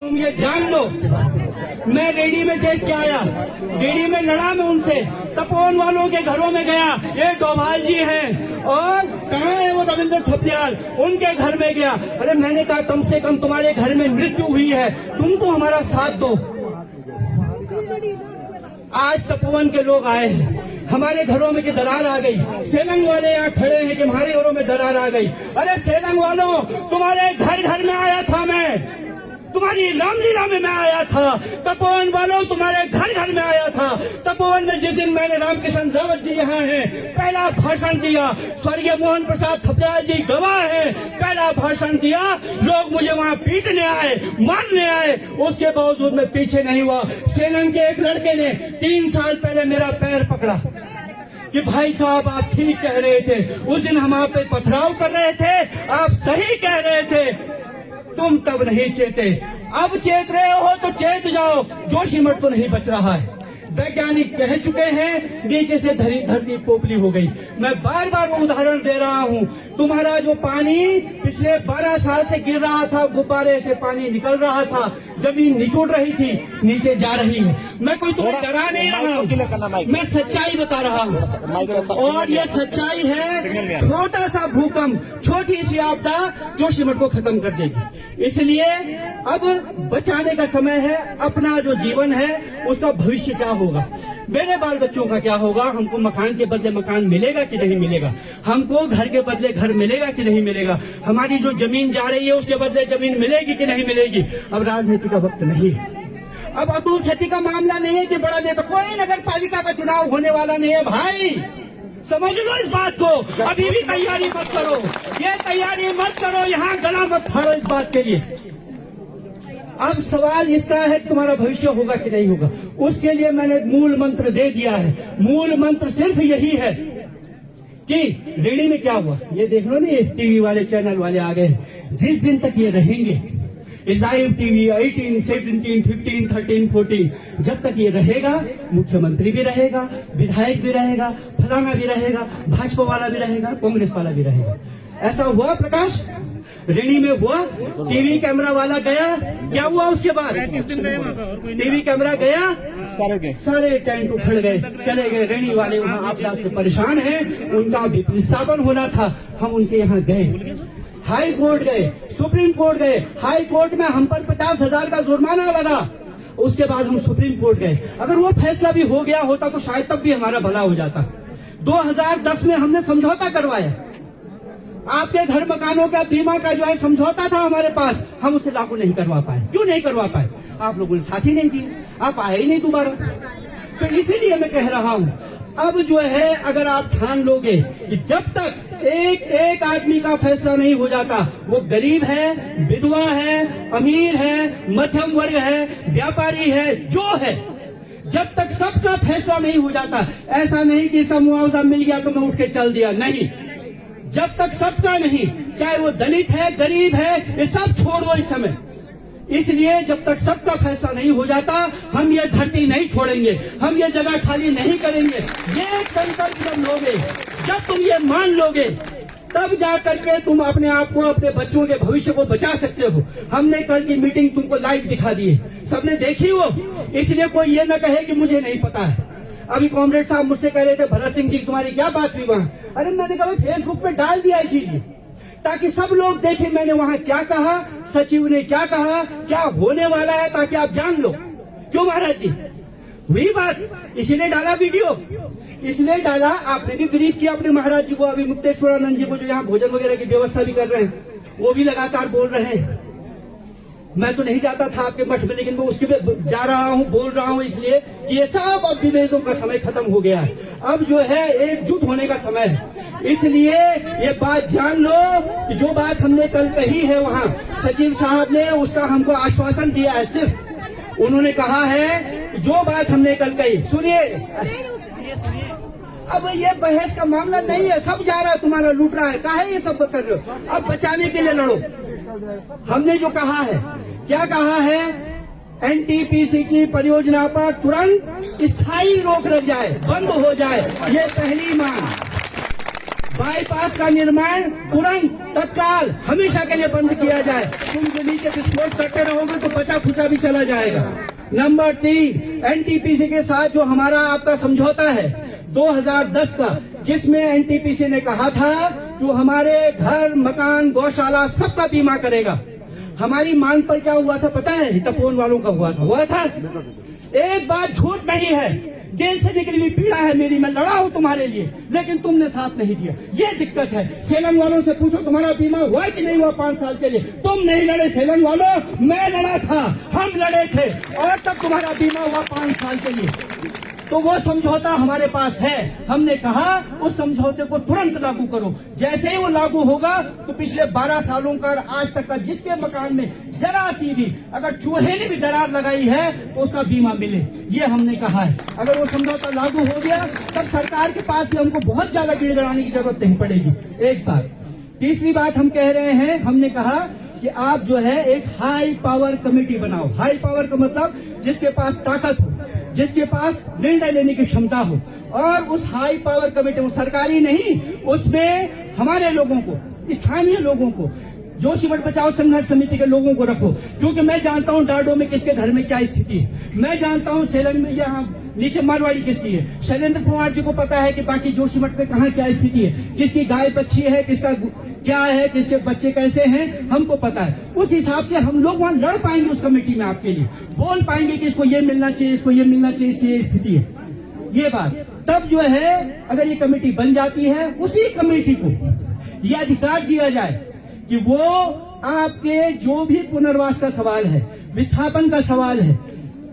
तुम ये जान लो, मैं रेडी में देख के आया, रेडी में लड़ा मैं उनसे, तपोवन वालों के घरों में गया, ये डोभाल जी हैं और कहाँ है वो रविंद्र थपलियाल, उनके घर में गया। अरे मैंने कहा कम से कम तुम्हारे घर में मृत्यु हुई है, तुम तो हमारा साथ दो। आज तपोवन के लोग आए हैं, हमारे घरों में की दरार आ गई। सेलंग वाले यहाँ खड़े हैं कि हमारे घरों में दरार आ गई। अरे सेलंग वालों, तुम्हारे घर घर में आया था मैं, तुम्हारी रामलीला में मैं आया था। तपोवन वालों, तुम्हारे घर घर में आया था। तपोवन में जिस दिन मैंने रामकिशन रावत जी यहाँ हैं, पहला भाषण दिया, स्वर्गीय मोहन प्रसाद थपलियाल जी गवाह हैं, पहला भाषण दिया, लोग मुझे वहाँ पीटने आए, मारने आए, उसके बावजूद मैं पीछे नहीं हुआ। सेलंग के एक लड़के ने 3 साल पहले मेरा पैर पकड़ा कि भाई साहब आप ठीक कह रहे थे, उस दिन हम आप पे पथराव कर रहे थे, आप सही कह रहे थे, तुम तब नहीं चेते, अब चेत रहे हो तो चेत जाओ। जोशीमठ तो नहीं बच रहा है, वैज्ञानिक कह चुके हैं नीचे से धरती पोपली हो गई। मैं बार बार वो उदाहरण दे रहा हूँ, तुम्हारा जो पानी पिछले 12 साल से गिर रहा था, गुब्बारे से पानी निकल रहा था, जमीन निचोड़ रही थी, नीचे जा रही है। मैं कोई तुम्हें डरा नहीं रहा हूँ, मैं सच्चाई बता रहा हूँ, और ये सच्चाई है। छोटा सा भूकंप, छोटी सी आपदा जोशीमठ को खत्म कर देगी। इसलिए अब बचाने का समय है। अपना जो जीवन है उसका भविष्य क्या होगा, मेरे बाल बच्चों का क्या होगा, हमको मकान के बदले मकान मिलेगा कि नहीं मिलेगा, हमको घर के बदले घर मिलेगा कि नहीं मिलेगा, हमारी जो जमीन जा रही है उसके बदले जमीन मिलेगी कि नहीं मिलेगी। अब राजनीति का वक्त नहीं है, अब अतुल क्षति का मामला नहीं है कि बड़ा नेता, कोई नगर पालिका का चुनाव होने वाला नहीं है भाई, समझ लो इस बात को। अभी भी तैयारी मत करो, ये तैयारी मत करो, यहाँ गला मत फाड़ो इस बात के लिए। अब सवाल इसका है तुम्हारा भविष्य होगा कि नहीं होगा, उसके लिए मैंने मूल मंत्र दे दिया है। मूल मंत्र सिर्फ यही है कि रेडी में क्या हुआ, ये देख लो ना, टीवी वाले चैनल वाले आ गए, जिस दिन तक ये रहेंगे लाइव टीवी 18, 17, 15, 13, 14, जब तक ये रहेगा, मुख्यमंत्री भी रहेगा, विधायक भी रहेगा, फलाना भी रहेगा, भाजपा वाला भी रहेगा, कांग्रेस वाला भी रहेगा। ऐसा हुआ प्रकाश, रेडी में हुआ, टीवी कैमरा वाला गया, क्या हुआ उसके बाद, टीवी कैमरा गया, सारे टेंट उखड़ गए, चले गए। रेडी वाले वहाँ आपदा से परेशान हैं, उनका विस्थापन होना था, हम उनके यहाँ गए, हाई कोर्ट गए, सुप्रीम कोर्ट गए, हाई कोर्ट में हम पर 50,000 का जुर्माना लगा, उसके बाद हम सुप्रीम कोर्ट गए। अगर वो फैसला भी हो गया होता तो शायद तब भी हमारा भला हो जाता। 2010 में हमने समझौता करवाया, आपके घर मकानों का बीमा का जो है समझौता था हमारे पास, हम उसे लागू नहीं करवा पाए। क्यों नहीं करवा पाए? आप लोगों ने साथ ही नहीं दिए, आप आए ही नहीं दोबारा। तो इसीलिए मैं कह रहा हूँ, अब जो है अगर आप ठान लोगे कि जब तक एक एक आदमी का फैसला नहीं हो जाता, वो गरीब है, विधवा है, अमीर है, मध्यम वर्ग है, व्यापारी है, जो है, जब तक सबका फैसला नहीं हो जाता, ऐसा नहीं कि इसका मुआवजा मिल गया तो मैं उठ के चल दिया, नहीं, जब तक सबका नहीं, चाहे वो दलित है, गरीब है, ये सब छोड़ दो इस समय। इसलिए जब तक सबका फैसला नहीं हो जाता, हम ये धरती नहीं छोड़ेंगे, हम ये जगह खाली नहीं करेंगे। ये संकल्प जब लोगे, जब तुम ये मान लोगे, तब जा करके तुम अपने आप को, अपने बच्चों के भविष्य को बचा सकते हो। हमने कल की मीटिंग तुमको लाइव दिखा दी है, सबने देखी हो, इसलिए कोई ये न कहे कि मुझे नहीं पता है। अभी कॉमरेड साहब मुझसे कह रहे थे, भरत सिंह जी तुम्हारी क्या बात हुई वहाँ? अरे मैंने कहा फेसबुक पे डाल दिया इसीलिए, ताकि सब लोग देखें मैंने वहाँ क्या कहा, सचिव ने क्या कहा, क्या होने वाला है, ताकि आप जान लो। क्यों महाराज जी? वही बात, इसलिए डाला वीडियो, इसलिए डाला। आपने भी ब्रीफ किया अपने महाराज जी को, अभी मुक्तेश्वरानंद जी को जो यहाँ भोजन वगैरह की व्यवस्था भी कर रहे हैं, वो भी लगातार बोल रहे हैं। मैं तो नहीं जाता था आपके मठ में, लेकिन मैं उसके पे जा रहा हूँ, बोल रहा हूँ, इसलिए कि ये सब अब विभेदों का समय खत्म हो गया है, अब जो है एकजुट होने का समय है। इसलिए ये बात जान लो कि जो बात हमने कल कही है वहाँ, सचिव साहब ने उसका हमको आश्वासन दिया है। सिर्फ उन्होंने कहा है जो बात हमने कल कही, सुनिए, अब ये बहस का मामला नहीं है, सब जा रहा है, तुम्हारा लूट रहा है, काहे ये सब कर रहे हो? अब बचाने के लिए लड़ो। हमने जो कहा है, क्या कहा है? एनटीपीसी की परियोजना पर तुरंत स्थायी रोक लग जाए, बंद हो जाए, ये पहली मांग। बाईपास का निर्माण तुरंत तत्काल हमेशा के लिए बंद किया जाए। तुम जो नीचे विस्फोट करते रहोगे तो बचा खुचा भी चला जाएगा। नंबर 3, एनटीपीसी के साथ जो हमारा आपका समझौता है 2010 का, जिसमें एनटीपीसी ने कहा था कि वो हमारे घर, मकान, गौशाला सबका बीमा करेगा। हमारी मांग पर क्या हुआ था पता है? तपोवन वालों का हुआ था। एक बात झूठ नहीं है, दिल से निकली हुई पीड़ा है मेरी, मैं लड़ा हूं तुम्हारे लिए, लेकिन तुमने साथ नहीं दिया। ये दिक्कत है। सेलन वालों से पूछो तुम्हारा बीमा हुआ कि नहीं हुआ 5 साल के लिए? तुम नहीं लड़े सेलन वालों, मैं लड़ा था, हम लड़े थे, और तब तुम्हारा बीमा हुआ 5 साल के लिए। तो वो समझौता हमारे पास है। हमने कहा उस समझौते को तुरंत लागू करो। जैसे ही वो लागू होगा तो पिछले 12 सालों का आज तक का जिसके मकान में जरा सी भी अगर चूहे ने भी दरार लगाई है तो उसका बीमा मिले, ये हमने कहा है। अगर वो समझौता लागू हो गया तब सरकार के पास भी हमको बहुत ज्यादा गिड़गिड़ाने की जरूरत नहीं पड़ेगी। एक बात। तीसरी बात हम कह रहे हैं, हमने कहा कि आप जो है एक हाई पावर कमेटी बनाओ। हाई पावर का मतलब जिसके पास ताकत हो, जिसके पास निर्णय लेने की क्षमता हो, और उस हाई पावर कमेटी में सरकारी नहीं, उसमें हमारे लोगों को, स्थानीय लोगों को, जोशीमठ बचाओ संघर्ष समिति के लोगों को रखो। क्योंकि मैं जानता हूं डाडो में किसके घर में क्या स्थिति है, मैं जानता हूं सेलन में यहाँ नीचे मारवाड़ी किसकी है, शैलेंद्र कुमार जी को पता है कि बाकी जोशीमठ में कहाँ क्या स्थिति है, किसकी गाय बच्ची है, किसका क्या है, किसके बच्चे कैसे हैं, हमको पता है। उस हिसाब से हम लोग वहां लड़ पाएंगे उस कमेटी में, आपके लिए बोल पाएंगे कि इसको ये मिलना चाहिए, इसको ये मिलना चाहिए, इसकी ये स्थिति है, ये बात। तब जो है अगर ये कमेटी बन जाती है, उसी कमेटी को यह अधिकार दिया जाए कि वो आपके जो भी पुनर्वास का सवाल है, विस्थापन का सवाल है,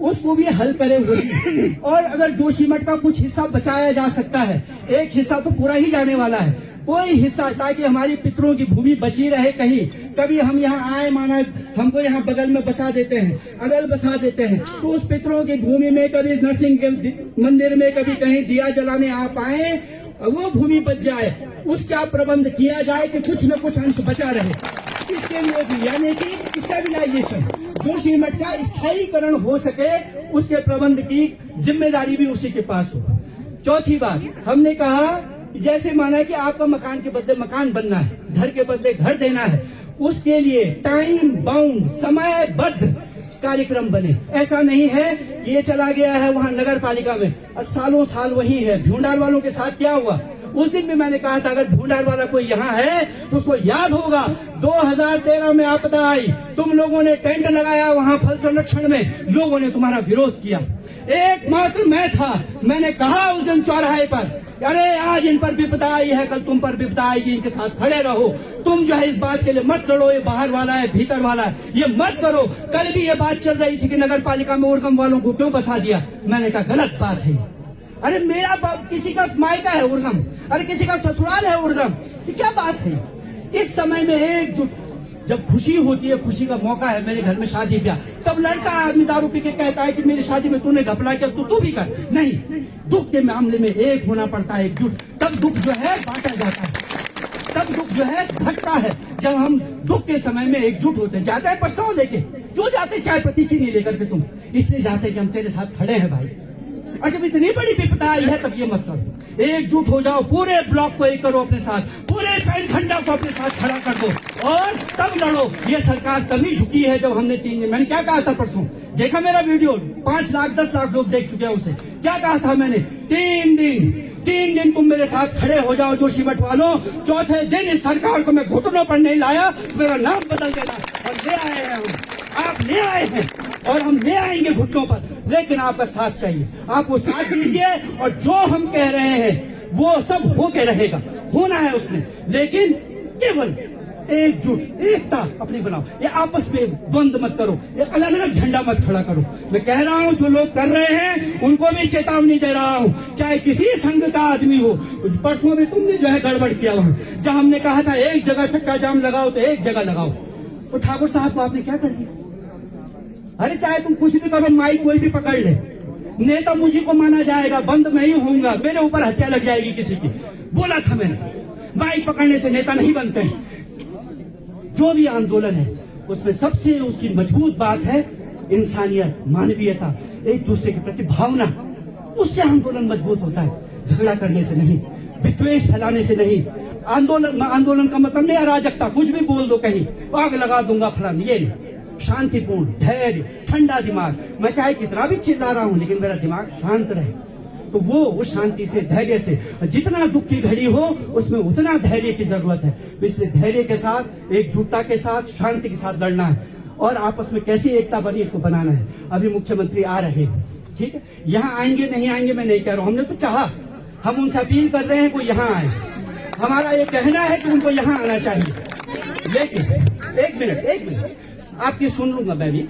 उसको भी हल करे हुए। और अगर जोशीमठ का कुछ हिस्सा बचाया जा सकता है, एक हिस्सा तो पूरा ही जाने वाला है, कोई हिस्सा, ताकि हमारी पितरों की भूमि बची रहे। कहीं कभी हम यहाँ आए, माना हमको यहाँ बगल में बसा देते हैं, अगल बसा देते हैं, तो उस पितरों की भूमि में कभी नरसिंह के मंदिर में कभी कहीं दिया जलाने आप आए, वो भूमि बच जाए, उसका प्रबंध किया जाए कि कुछ न कुछ अंश बचा रहे। इसके लिए भी, यानी कि स्टेबिलाईजेशन, जोशीमठ का स्थायीकरण हो सके, उसके प्रबंध की जिम्मेदारी भी उसी के पास हो। चौथी बात, हमने कहा जैसे माना कि आपका मकान के बदले मकान बनना है, घर के बदले घर देना है, उसके लिए टाइम बाउंड, समयबद्ध कार्यक्रम बने। ऐसा नहीं है कि ये चला गया है वहां नगर पालिका में और सालों साल वही है। भूंडार वालों के साथ क्या हुआ? उस दिन भी मैंने कहा था अगर भूंडार वाला कोई यहाँ है तो उसको याद होगा 2013 में आपदा आई, तुम लोगों ने टेंट लगाया वहाँ फल संरक्षण में, लोगों ने तुम्हारा विरोध किया। एकमात्र मैं था, मैंने कहा उस दिन चौराहे पर, अरे आज इन पर विपदा आई है, कल तुम पर विपदा आएगी, इनके साथ खड़े रहो। तुम जो है इस बात के लिए मत लड़ो, ये बाहर वाला है, भीतर वाला है, ये मत करो। कल भी ये बात चल रही थी कि नगर पालिका में उर्गम वालों को क्यों बसा दिया। मैंने कहा गलत बात है। अरे मेरा किसी का मायका है उर्गम, अरे किसी का ससुराल है उर्गम, ये क्या बात है? इस समय में एकजुट, जब खुशी होती है, खुशी का मौका है, मेरे घर में शादी ब्याह, तब लड़का आदमी दारू पी के कहता है कि मेरी शादी में तूने घपला किया, तू भी कर। नहीं, दुख के मामले में एक होना पड़ता है, एकजुट। तब दुख जो है बांटा जाता है, तब दुख जो है घटता है। जब हम दुख के समय में एकजुट होते हैं, जाते हैं पछताओ लेके, क्यों जाते चाय पत्ती चीनी लेकर के तुम? इसलिए जाते कि हम तेरे साथ खड़े हैं भाई, और जब इतनी बड़ी विपदा आई है तब ये मत करो। एकजुट हो जाओ, पूरे ब्लॉक को एक करो अपने साथ, पूरे पैनखंडा को अपने साथ खड़ा कर दो और तब लड़ो। ये सरकार तभी झुकी है जब हमने 3 दिन, मैंने क्या कहा था परसों, देखा मेरा वीडियो, 5 लाख 10 लाख लोग देख चुके हैं उसे। क्या कहा था मैंने? 3 दिन तुम मेरे साथ खड़े हो जाओ जोशीमठ वालों। चौथे दिन इस सरकार को मैं घुटनों पर नहीं लाया, मेरा नाम बदल देना। और ले आए हैं हम, आप ले आए हैं और हम ले आएंगे घुटनों पर, लेकिन आपका साथ चाहिए। आप वो साथ दीजिए और जो हम कह रहे हैं वो सब होके रहेगा, होना है उसने, लेकिन केवल एकजुट, एकता अपनी बनाओ। ये आपस में द्वंद्व मत करो, ये अलग अलग झंडा मत खड़ा करो। मैं कह रहा हूँ जो लोग कर रहे हैं उनको भी चेतावनी दे रहा हूँ, चाहे किसी संघ का आदमी हो। परसों में तुमने जो है गड़बड़ किया वहां, जहां हमने कहा था एक जगह चक्का जाम लगाओ तो एक जगह लगाओ, तो ठाकुर साहब को आपने क्या कर दिया? अरे चाहे तुम कुछ भी करो, माइक कोई भी पकड़ ले, नेता मुझे को माना जाएगा, बंद मैं ही होऊंगा, मेरे ऊपर हत्या लग जाएगी किसी की। बोला था मैंने, माइक पकड़ने से नेता नहीं बनते हैं। जो भी आंदोलन है उसमें सबसे उसकी मजबूत बात है इंसानियत, मानवीयता, एक दूसरे के प्रति भावना, उससे आंदोलन मजबूत होता है। झगड़ा करने से नहीं, विद्वेष फैलाने से नहीं, आंदोलन का मतलब नहीं अराजकता, कुछ भी बोल दो कहीं, आग लगा दूंगा फलान, ये नहीं। शांतिपूर्ण, धैर्य, ठंडा दिमाग। मैं चाहे कितना भी चिल्ला रहा हूं लेकिन मेरा दिमाग शांत रहे, तो वो उस शांति से, धैर्य से, जितना दुख की घड़ी हो उसमें उतना धैर्य की जरूरत है। तो इसलिए धैर्य के साथ, एकजुटता के साथ, शांति के साथ लड़ना है और आपस में कैसी एकता बनी इसको बनाना है। अभी मुख्यमंत्री आ रहे हैं, ठीक है, यहाँ आएंगे नहीं आएंगे मैं नहीं कह रहा हूं, हमने तो चाहा, हम उनसे अपील कर रहे हैं वो यहाँ आए, हमारा ये कहना है कि उनको यहाँ आना चाहिए। लेकिन एक मिनट आपकी सुन लूंगा मैं भी,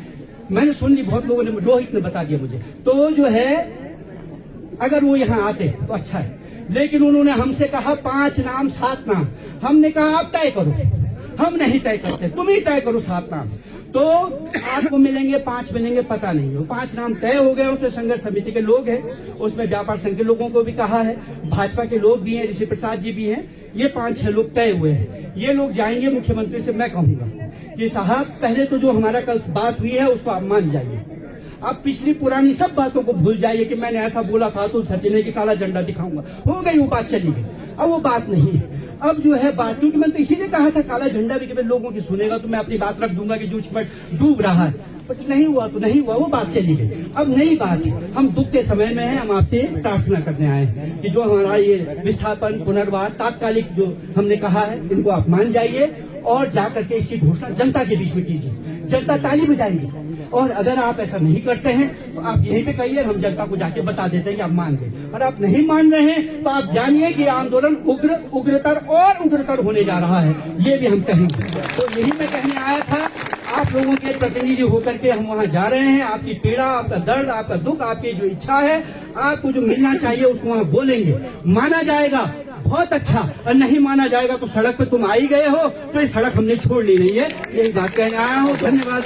मैंने सुन ली, बहुत लोगों ने, रोहित ने बता दिया मुझे, तो जो है अगर वो यहाँ आते तो अच्छा है, लेकिन उन्होंने हमसे कहा 5 नाम 7 नाम, हमने कहा आप तय करो, हम नहीं तय करते, तुम ही तय करो 7 नाम। तो 8 को मिलेंगे 5 मिलेंगे पता नहीं, वो 5 नाम तय हो गए। उसमें संघर्ष समिति के लोग हैं, उसमें व्यापार संघ के लोगों को भी कहा है, भाजपा के लोग भी हैं, ऋषि प्रसाद जी भी हैं, ये 5-6 लोग तय हुए हैं। ये लोग जाएंगे मुख्यमंत्री से, मैं कहूंगा कि साहब पहले तो जो हमारा कल बात हुई है उसको आप मान जाइए, आप पिछली पुरानी सब बातों को भूल जाइए कि मैंने ऐसा बोला था तो सचिने की काला झंडा दिखाऊंगा, हो गई वो बात, चली गई, अब वो बात नहीं है। अब जो है बात, क्योंकि मैंने तो इसीलिए कहा था काला झंडा भी कि लोगों की सुनेगा तो मैं अपनी बात रख दूंगा कि जो डूब रहा है, बट नहीं हुआ तो नहीं हुआ, वो बात चली गई। अब नई बात है, हम दुख के समय में हैं, हम आपसे प्रार्थना करने आए हैं कि जो हमारा ये विस्थापन, पुनर्वास, तात्कालिक जो हमने कहा है, इनको आप मान जाइए और जाकर के इसकी घोषणा जनता के बीच में कीजिए, जनता ताली बजाएगी। और अगर आप ऐसा नहीं करते हैं तो आप यहीं पे कहिए, हम जनता को जाके बता देते हैं कि आप मान गए। और आप नहीं मान रहे हैं तो आप जानिए कि आंदोलन उग्रतर और उग्रतर होने जा रहा है, ये भी हम कहेंगे। तो यही मैं कहने आया था, आप लोगों के प्रतिनिधि होकर के हम वहां जा रहे हैं। आपकी पीड़ा, आपका दर्द, आपका दुख, आपकी जो इच्छा है, आपको जो मिलना चाहिए उसको वहां बोलेंगे, माना जाएगा बहुत अच्छा, और नहीं माना जाएगा तो सड़क पे तुम आ ही गए हो, तो ये सड़क हमने छोड़ ली नहीं है, यही बात कहने आया हूँ। धन्यवाद।